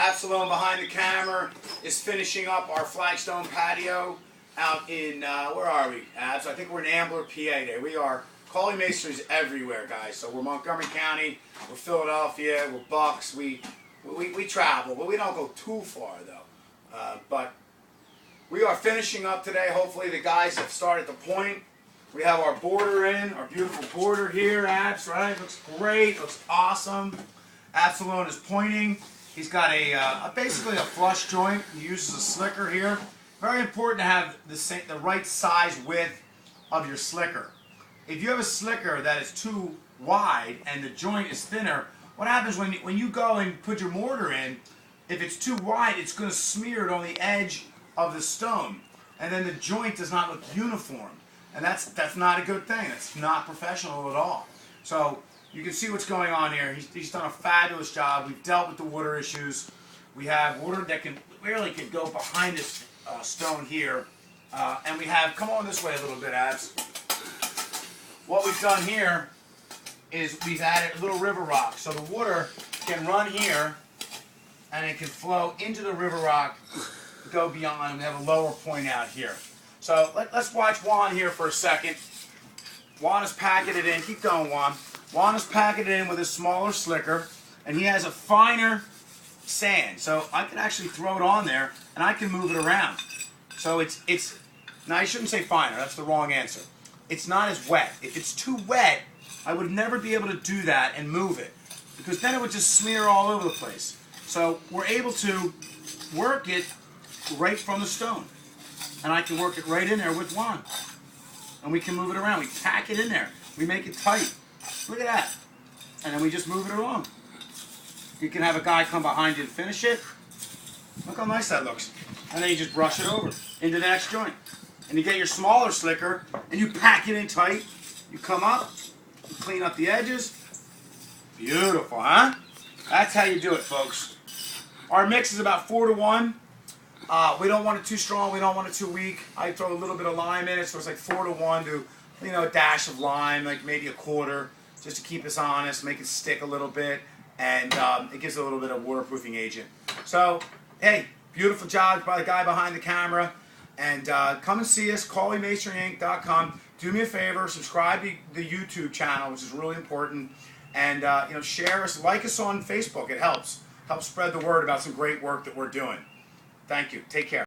Absalom behind the camera is finishing up our flagstone patio out in, where are we, Abs? I think we're in Ambler, PA there. We are calling masonries everywhere, guys. So we're Montgomery County, we're Philadelphia, we're Bucks. We travel, but we don't go too far, though. But we are finishing up today. Hopefully the guys have started the point. We have our border in, our beautiful border here, Abs, right? Looks great, looks awesome. Absalom is pointing. He's got basically a flush joint. He uses a slicker here. Very important to have the right size width of your slicker. If you have a slicker that is too wide and the joint is thinner, what happens when you go and put your mortar in, if it's too wide, it's going to smear it on the edge of the stone. And then the joint does not look uniform. And that's not a good thing. That's not professional at all. So you can see what's going on here. He's done a fabulous job. We've dealt with the water issues. We have water that really could go behind this stone here. And we have, come on this way a little bit, Abs. What we've done here is we've added a little river rock. So the water can run here and it can flow into the river rock, go beyond, and we have a lower point out here. So let's watch Juan here for a second. Juan is packing it in. Keep going, Juan. Juan is packing it in with a smaller slicker, and he has a finer sand. So I can actually throw it on there, and I can move it around. So it's now I shouldn't say finer. That's the wrong answer. It's not as wet. If it's too wet, I would never be able to do that and move it, because then it would just smear all over the place. So we're able to work it right from the stone. And I can work it right in there with Juan. And we can move it around. We pack it in there. We make it tight. Look at that. And then we just move it along. You can have a guy come behind you and finish it. Look how nice that looks. And then you just brush it over into the next joint. And you get your smaller slicker and you pack it in tight. You come up, you clean up the edges. Beautiful, huh? That's how you do it, folks. Our mix is about 4 to 1. We don't want it too strong, we don't want it too weak. I throw a little bit of lime in it, so it's like 4 to 1 to, a dash of lime, like maybe a quarter, just to keep us honest, make it stick a little bit, and it gives a little bit of waterproofing agent. So, hey, beautiful job by the guy behind the camera, and come and see us, callingmasonryinc.com. Do me a favor, subscribe to the YouTube channel, which is really important, and share us, like us on Facebook. It helps spread the word about some great work that we're doing. Thank you. Take care.